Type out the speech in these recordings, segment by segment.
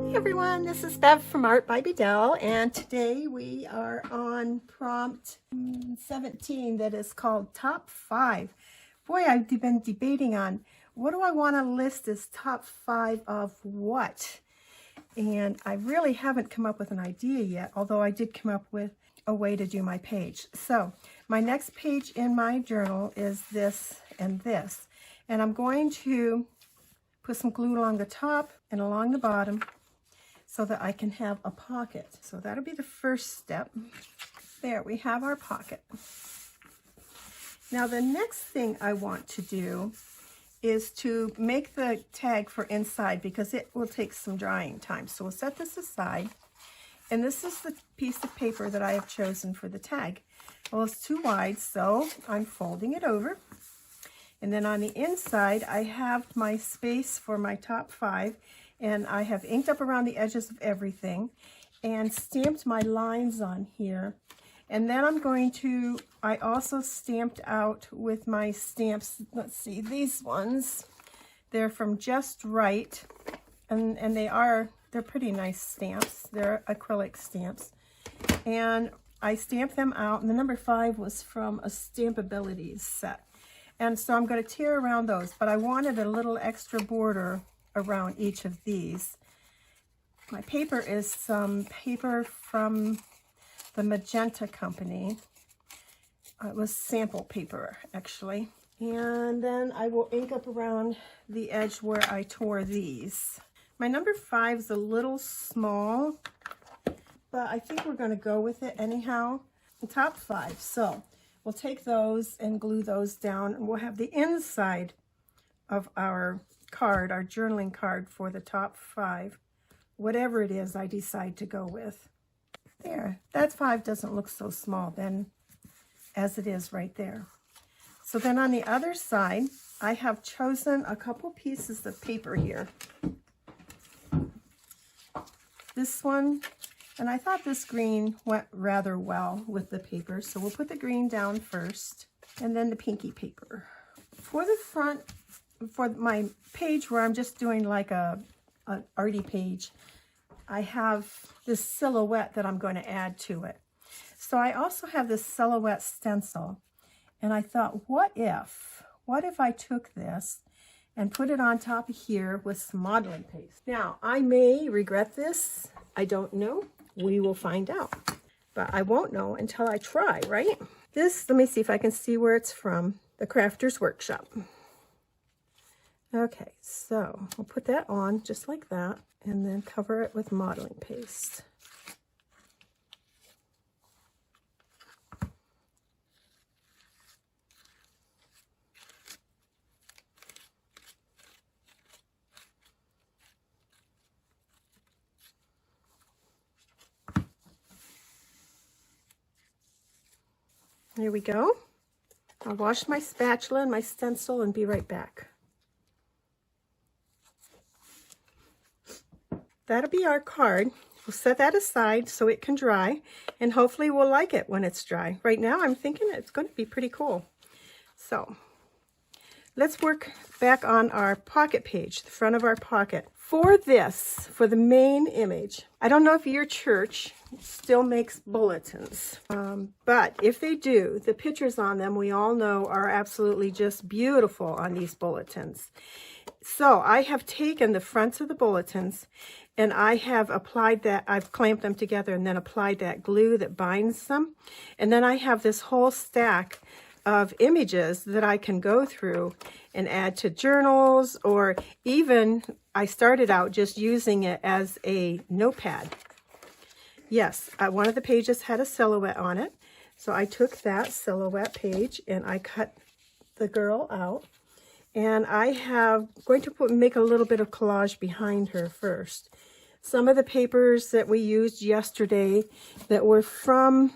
Hey everyone, this is Bev from Art by Bedell, and today we are on prompt 17 that is called Top 5. Boy, I've been debating on what do I want to list as top 5 of what? And I really haven't come up with an idea yet, although I did come up with a way to do my page. So my next page in my journal is this and this. And I'm going to put some glue along the top and along the bottom so that I can have a pocket. So that'll be the first step. There, we have our pocket. Now the next thing I want to do is to make the tag for inside because it will take some drying time. So we'll set this aside. And this is the piece of paper that I have chosen for the tag. Well, it's too wide, so I'm folding it over. And then on the inside, I have my space for my top 5. And I have inked up around the edges of everything and stamped my lines on here. And then I also stamped out with my stamps, let's see, these ones. They're from Just Right, and they're pretty nice stamps. They're acrylic stamps. And I stamped them out, and the number 5 was from a Stampabilities set. And so I'm going to tear around those, but I wanted a little extra border around each of these. My paper is some paper from the Magenta company. It was sample paper, actually. And then I will ink up around the edge where I tore these. My number 5 is a little small, but I think we're going to go with it anyhow. The top 5. So we'll take those and glue those down, and we'll have the inside of our card, our journaling card for the top 5, whatever it is I decide to go with. There, that 5 doesn't look so small then as it is right there. So then on the other side, I have chosen a couple pieces of paper here. This one, and I thought this green went rather well with the paper, so we'll put the green down first, and then the pinky paper. For the front, for my page where I'm just doing like a arty page, I have this silhouette that I'm going to add to it. So I also have this silhouette stencil, and I thought, what if I took this and put it on top of here with some modeling paste? Now, I may regret this. I don't know. We will find out. But I won't know until I try, right? This, let me see if I can see where it's from. The Crafter's Workshop. Okay, so we'll put that on just like that and then cover it with modeling paste. There we go. I'll wash my spatula and my stencil and be right back. That'll be our card. We'll set that aside so it can dry, and hopefully we'll like it when it's dry. Right now I'm thinking it's going to be pretty cool. So let's work back on our pocket page, the front of our pocket. For this, for the main image, I don't know if your church still makes bulletins, but if they do, the pictures on them we all know are absolutely just beautiful on these bulletins. So I have taken the fronts of the bulletins and I have applied that, I've clamped them together and then applied that glue that binds them. And then I have this whole stack of images that I can go through and add to journals, or even I started out just using it as a notepad. Yes, one of the pages had a silhouette on it. So I took that silhouette page and I cut the girl out. And I have going to make a little bit of collage behind her first. Some of the papers that we used yesterday that were from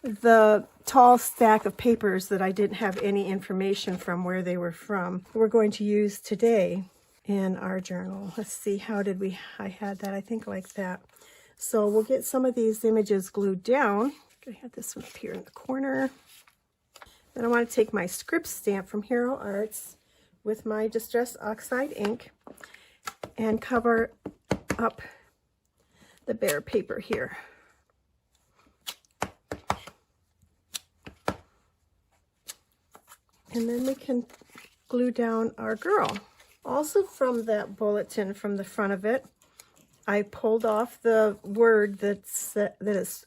the tall stack of papers that I didn't have any information from where they were from, we're going to use today in our journal. Let's see, I had that, I think like that. So we'll get some of these images glued down. I have this one up here in the corner. Then I want to take my script stamp from Hero Arts with my Distress Oxide ink and cover up the bare paper here. And then we can glue down our girl. Also from that bulletin, from the front of it, I pulled off the word that is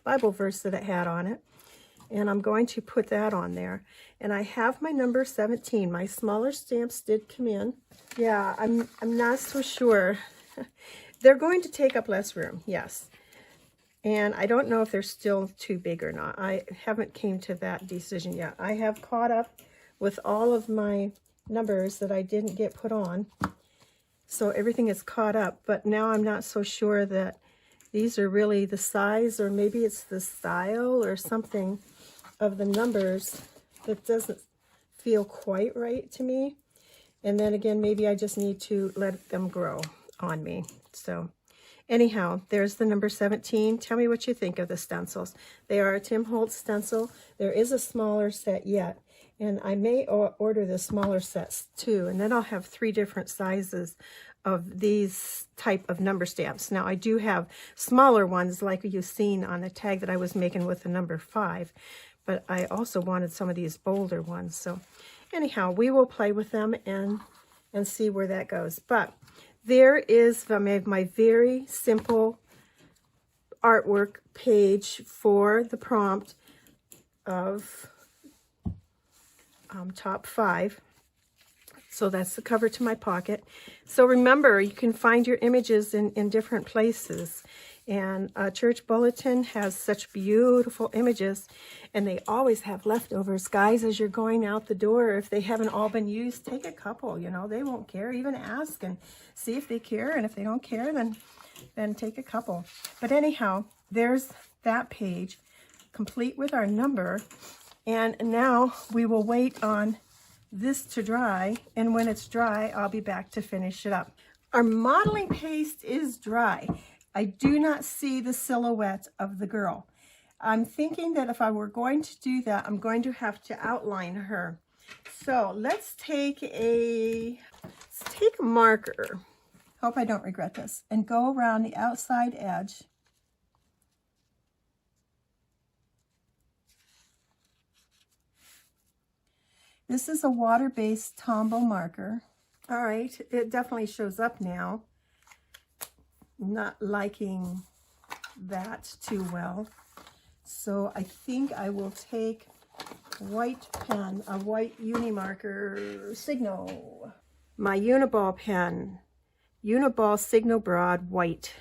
Bible verse that it had on it. And I'm going to put that on there. And I have my number 17. My smaller stamps did come in. Yeah, I'm not so sure. They're going to take up less room, yes. And I don't know if they're still too big or not. I haven't came to that decision yet. I have caught up with all of my numbers that I didn't get put on. So everything is caught up, but now I'm not so sure that these are really the size, or maybe it's the style or something of the numbers that doesn't feel quite right to me. And then again, maybe I just need to let them grow on me. So anyhow, there's the number 17. Tell me what you think of the stencils. They are a Tim Holtz stencil. There is a smaller set yet, and I may order the smaller sets too, and then I'll have 3 different sizes of these type of number stamps. Now I do have smaller ones like you've seen on the tag that I was making with the number 5, but I also wanted some of these bolder ones. So anyhow, we will play with them and see where that goes. But there is my very simple artwork page for the prompt of top 5. So that's the cover to my pocket. So remember, you can find your images in different places. And Church Bulletin has such beautiful images, and they always have leftovers. Guys, as you're going out the door, if they haven't all been used, take a couple. You know, they won't care. Even ask and see if they care. And if they don't care, then take a couple. But anyhow, there's that page, complete with our number. And now we will wait on this to dry, and when it's dry, I'll be back to finish it up. Our modeling paste is dry. I do not see the silhouette of the girl. I'm thinking that if I were going to do that, I'm going to have to outline her. So let's take a marker. Hope I don't regret this. And go around the outside edge. This is a water-based Tombow marker. All right, it definitely shows up now. Not liking that too well. So I think I will take white pen, a white uni marker, Signo. My Uniball pen, Uniball Signo Broad White.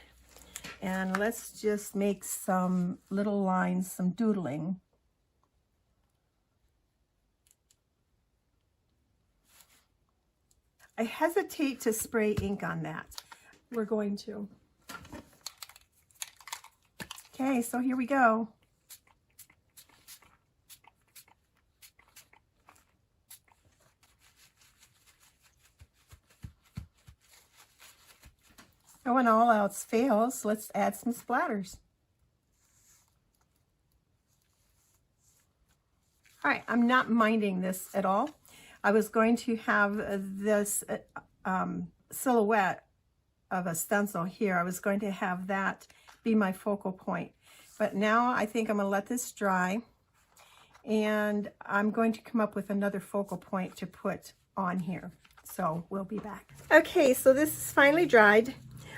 And let's just make some little lines, some doodling. I hesitate to spray ink on that. We're going to. Okay, so here we go. So when all else fails, let's add some splatters. All right, I'm not minding this at all. I was going to have this silhouette of a stencil here. I was going to have that be my focal point. But now I think I'm going to let this dry, and I'm going to come up with another focal point to put on here. So we'll be back. Okay, so this is finally dried.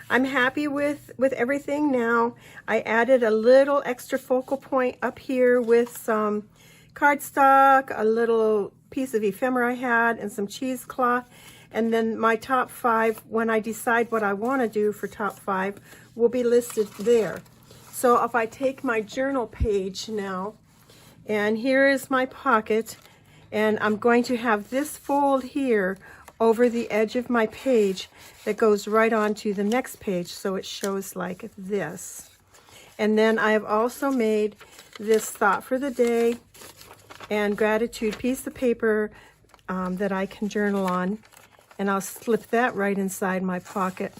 I'm happy with everything now. I added a little extra focal point up here with some cardstock, a little piece of ephemera I had, and some cheesecloth. And then my top 5, when I decide what I want to do for top 5, will be listed there. So if I take my journal page now, and here is my pocket, and I'm going to have this fold here over the edge of my page that goes right onto the next page, so it shows like this. And then I have also made this thought for the day and gratitude piece of paper that I can journal on, and I'll slip that right inside my pocket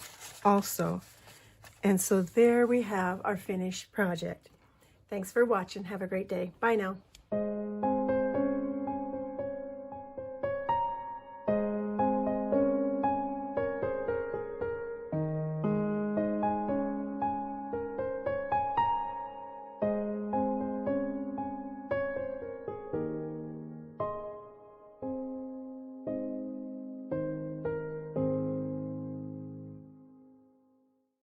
also. And so there we have our finished project. Thanks for watching. Have a great day. Bye now.